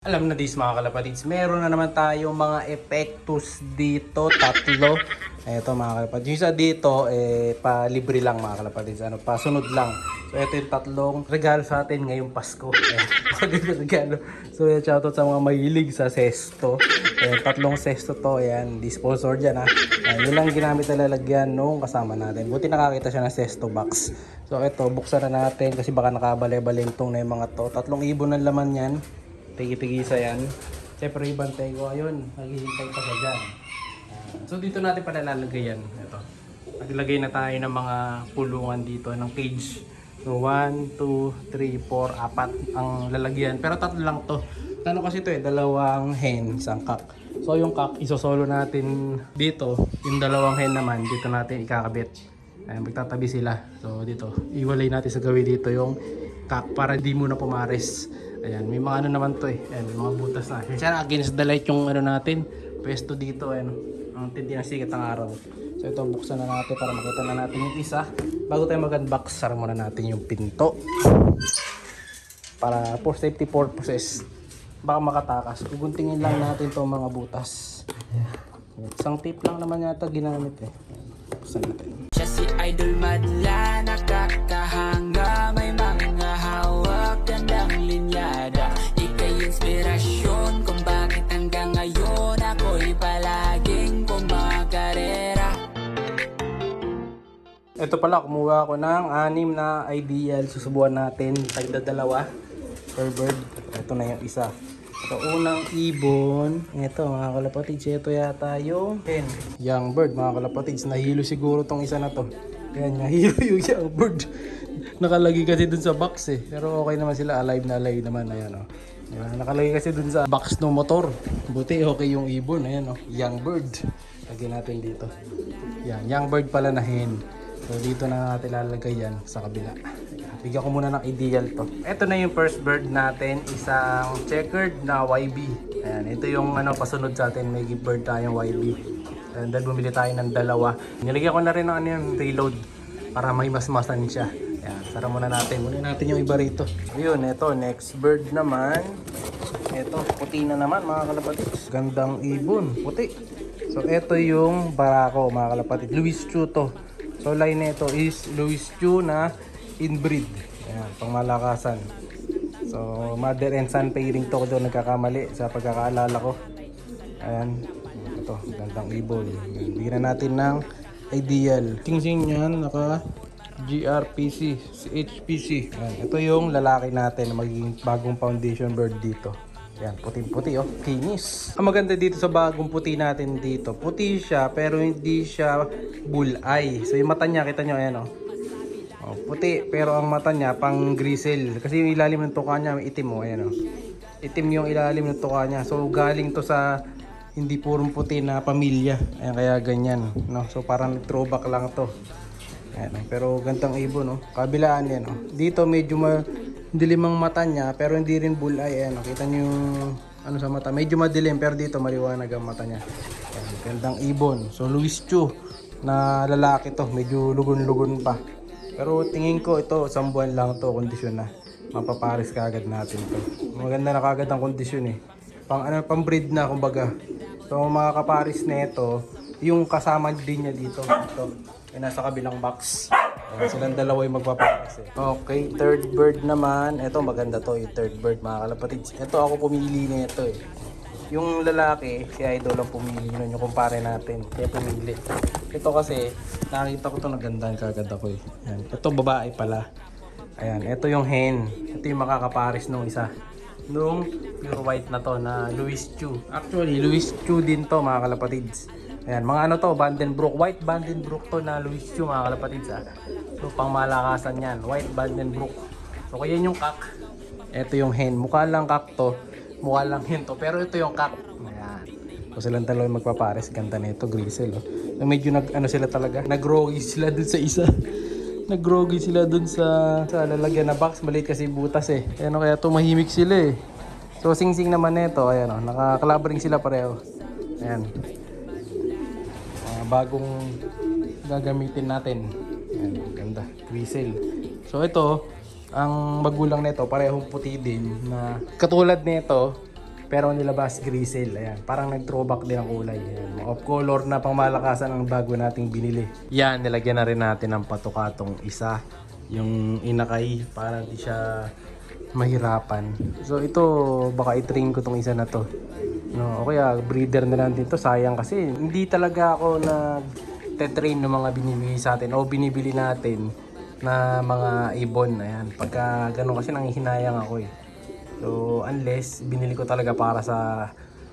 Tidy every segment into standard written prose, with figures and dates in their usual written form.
Alam na dis mga kalapatids, meron na naman tayong mga epektos dito, tatlo. Eto mga kalapatids, yung isa dito, pa-libre lang mga kalapatids, pasunod lang. So ito yung tatlong regalo sa atin ngayong Pasko. Magandang regalo. So shoutout sa mga mahilig sa sesto. Tatlong sesto to, ayan, di-sponsor dyan ha. Yun lang ginamit na lalagyan nung kasama natin. Buti nakakita siya ng sesto box. So ito, buksan na natin kasi baka nakabali-balintong na yung mga to. Tatlong ibon ng laman yan. Tigi-tigisa yan. Siyempre ibantay ko. Ayun, naghihintay pa siya dyan. So dito natin pala lalagay yan. Ito. Naglagay na tayo ng mga pulungan dito ng cage. So 1, 2, 3, 4, 4 ang lalagyan. Pero tatlo lang to. Ano kasi ito dalawang hen, isang cock. So yung cock, isosolo natin dito. Yung dalawang hen naman, dito natin ikakabit. Ayan, magtatabi sila. So dito, iwalay natin sa gawi dito yung cock para di muna pumares. Ayan, may mga ano naman to Ayan, mga butas na. Siya against the light yung ano natin. Pwesto dito, ayan. Ang tindi ng sikat ng araw. So ito, buksan na natin para makita na natin yung isa. Bago tayo mag-unbox, sara muna natin yung pinto. Para for safety purposes. Baka makatakas. Guguntingin lang natin itong mga butas. Isang tape lang naman yata ginamit Buksan natin. Siya si Idol Madla, nakakahanga, may mga hawak, gandang linyada. Ika'y inspirasyon kung bakit hanggang ngayon ako'y palaging kumakarera. Ito pala, kumuha ako ng 6 na ideal. Susubuan natin, tagdadalawa per bird. Ito na yung isa. Ito unang ibon. Ito mga kalapatids, ito yata yung young bird mga kalapatids. Nahilo siguro tong isa na to. Yan, nahilo yung young bird. Nakalagay kasi dun sa box Pero okay naman sila, alive na alive naman. Ayan Yan, nakalagay kasi dun sa box ng motor. Buti okay yung ibon. Ayan young bird. Lagyan natin dito. Yan, young bird pala na hen. So dito na natin lalagay yan sa kabila. Bigyan ko muna ng ideal to. Ito na yung first bird natin, isang checkered na YB. Ayan, ito yung pasunod sa atin, may bird tayong YB. And then bumili tayo ng dalawa. Nilagyan ko na rin ng yung reload para mahimasmasan siya. Ayan, sara muna natin. Muna natin yung iba rito. Ayun, ito, next bird naman. Ito, puti na naman mga kalapatids. Gandang ibon, puti. So ito yung barako mga kalapatids. Louis Chu to. So line nito is Louis Chu na inbreed. Ayan, pangmalakasan. So mother and son pairing to ko doon nagkakamali sa pagkakaalala ko. Ayan. Ito, gandang ibon. Bigyan na natin ng ideal. Sing-sing yan, naka GRPC, HPC. Ayan, ito yung lalaki natin na magiging bagong foundation bird dito. Yan, puting-puti kinis. Ang maganda dito sa bagong puti natin dito, puti siya pero hindi siya bull-eye. So yung mata niya, kita nyo, ayan puti pero ang mata niya pang grizzle. Kasi yung ilalim ng tuka niya may itim ayan Itim yung ilalim ng tuka niya. So galing to sa hindi purong puti na pamilya. Ayan, kaya ganyan, no? So parang throwback lang to. Ayan, pero gantang ibon, kabilaan yan, Dito medyo dilim ang mata niya pero hindi rin bull eye. Ayan, kita niyo yung sa mata. Medyo madilim pero dito maliwanag ang mata niya. Ayan, gandang ibon. So Louis Chu na lalaki to, medyo lugon-lugon pa. Pero tingin ko ito, 1 buwan lang to kondisyon na. Mapaparis kaagad natin to. Maganda na kaagad ang kondisyon pang breed na kumbaga. So mga kaparis na ito, yung kasama din niya dito. Ito, yung nasa kabilang box. Ayan, silang dalawa yung magpaparis Okay, third bird naman. Ito maganda to, yung third bird mga kalapatids. Ito ako pumili na ito Yung lalaki, si Idol ang pumili nun, yung kumpare natin. Kaya pumili. Ito kasi, nakita ko ito nagandang kagad ako Ayan. Ito babae pala. Ayan, ito yung hen. Ito yung makakaparis nung isa. Nung pure white na to na Louis Chu. Actually, Louis Chu din to mga kalapatids. Ayan, mga to, Vandenbroek. White Vandenbroek to na Louis Chu mga kalapatids So pang malakasan yan, White Vandenbroek. So kaya yung cock. Ito yung hen. Mukha lang cock to. Mukha lang hen to. Pero ito yung cock. Ayan. So silang dalawa magpapares. Ganda na ito, grizzle So medyo sila talaga. Nagrogi sila dun sa isa. Nagrogi sila dun sa lalagyan na box. Maliit kasi butas Ayan kaya tumahimik sila So sing-sing naman nito. Ayan nakakalabring sila pareho. Ayan. Bagong gagamitin natin. Ayan, ganda. Grizzle. So ito, ang magulang nito parehong puti din na katulad nito pero nilabas grizzle. Ayan, parang nag-throwback din ang kulay. Ayan, off color na pangmalakasan ang bago nating binili. Yan, nilagyan na rin natin ng patukatong isa, yung inakay, para di siya mahirapan. So ito, baka i-train ko tong isa na to. No, o kaya breeder na lang dito, sayang kasi hindi talaga ako nag-train ng mga binibili sa atin o binibili natin na mga ibon. Ayan, pagka ganun kasi nanghihinayang ako eh. So unless binili ko talaga para sa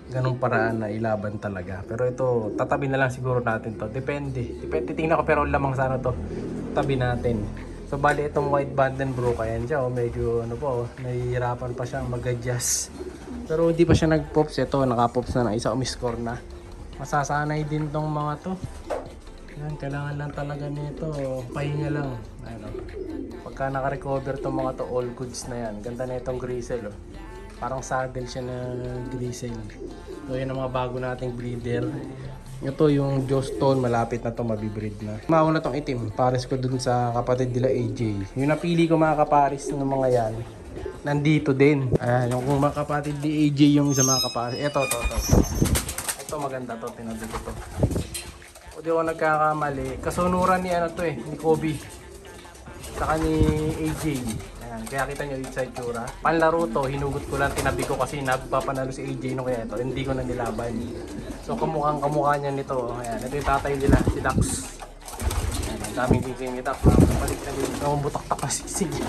ganung paraan na ilaban talaga. Pero ito, tatabi na lang siguro natin to. Depende tingnan ko, pero lamang sana to, tabi natin. So bali itong white banded brook, ayan siya, medyo ano po, nahihirapan pa siyang mag-adjust. Pero hindi pa siya nag-pops. Ito, naka-pops na ng isa, umiscore na. Masasanay din tong mga to. Yan, kailangan lang talaga nito, pahinga lang. Ayun, pagka naka-recover tong mga to, all goods na yan. Ganda na itong grizzle, oh. Parang saddle siya na grizzle. So yun ang mga bago nating breeder. Ito yung Joe Stone, malapit na to mabibreed na. Mauna tong itim, pares ko dun sa kapatid nila AJ. Yung napili ko mga kapares ng mga yan, nandito din. Ayan, yung kung mga kapatid ni AJ yung isa mga kapares. Ito. Ito maganda to, tinabi ko to. O di ako nagkakamali. Kasunuran ni ano to eh, ni Kobe. Saka ni AJ. Ayan, kaya kita nyo dito sa itsura. Panlaro to, hinugot ko lang, tinabi ko kasi nagpapanalo si AJ no, kaya ito, hindi ko na nilaban. So kamukha niya nito. Ayan, ito yung tatay nila, si Dax. Ayan, ang daming tingting ni Dax. Balik na din. Butak-tak pa sige.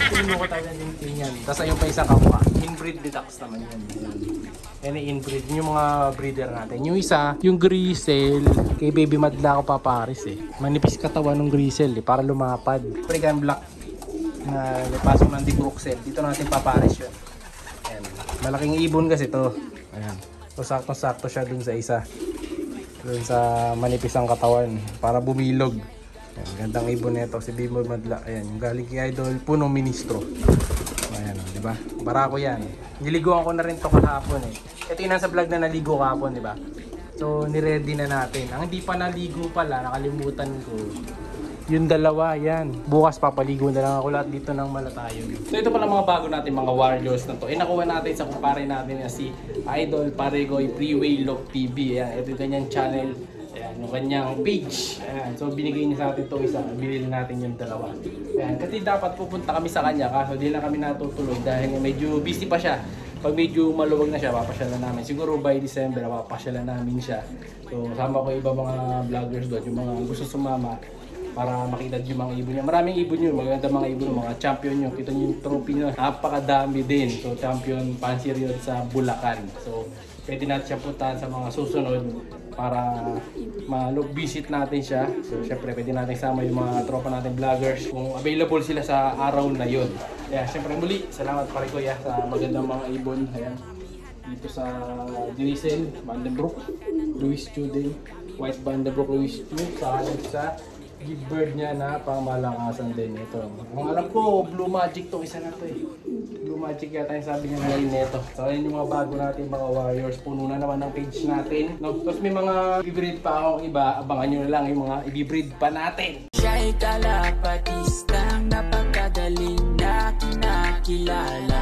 Pinuno ko tayo ng tingting yan. Tapos ayun pa isang kamukha. Inbreed ni Dax naman yan. Yan ay inbreed. Yung mga breeder natin. Yung isa, yung grizzle, kay Baby Madla ako paparis eh. Manipis katawan ng grizzle eh, para lumapad. African black na pasok ng dibroxel. Dito natin paparis yun. Ayan. Malaking ibon kasi to. Ayan. So sakto-sakto siya dun sa isa. Dun sa manipis ang katawan para bumilog. Ayan, gandang ibon nito si Baby Madla. Ayan, yung galing kay Idol Punong Ministro. Ayan, di ba? Barako yan. Niliguan ko na rin to kahapon eh. Ito yung nasa vlog na naligo kahapon, di ba? So niready na natin. Ang hindi pa naligo pala, nakalimutan ko. Yung dalawa, yan. Bukas papaligo na lang ako lahat dito ng Malatayon. So ito pala mga bago natin, mga warriors na to. Nakuha natin sa kumpare natin na si Idol Paregoy Freeway Lock TV. Ayan, ito yung kanyang channel. Ayan, yung kanyang page. Ayan, so binigay niya sa atin ito isa. Bilhin natin yung dalawa. Ayan, kasi dapat pupunta kami sa kanya. Kaso di lang kami natutulog dahil medyo busy pa siya. Pag medyo maluwag na siya, papasyalan namin. Siguro by December, papasyalan namin siya. So sama ko iba mga vloggers doon, yung mga gusto sumama para makita yung mga ibon niya. Maraming ibon yun, maganda mga ibon, mga champion yun. Kita nyo yung trophy nyo, napakadami din. So champion pansir yun sa Bulacan. So pwede natin siya puntahan sa mga susunod para ma-visit natin siya. So syempre pwede natin sama yung mga tropa natin vloggers kung available sila sa araw na yun. Kaya syempre muli, salamat pare kuya sa magandang mga ibon. Ayan, dito sa Grizzle, Vandenbroek, Louis Student, White Vandenbroek, Louis Student, sa Big Bird niya na pangmalakasan din ito. Ang alam ko, Blue Magic to, isa na to eh. Blue Magic yata yung sabi niya ngayon nito. So ayun yung mga bago natin mga warriors. Puno na naman ng page natin. No? Tapos may mga i-breed pa akong iba. Abangan nyo na lang yung mga i-breed pa natin. Siya'y kalapatistang napakadaling na kinakilala.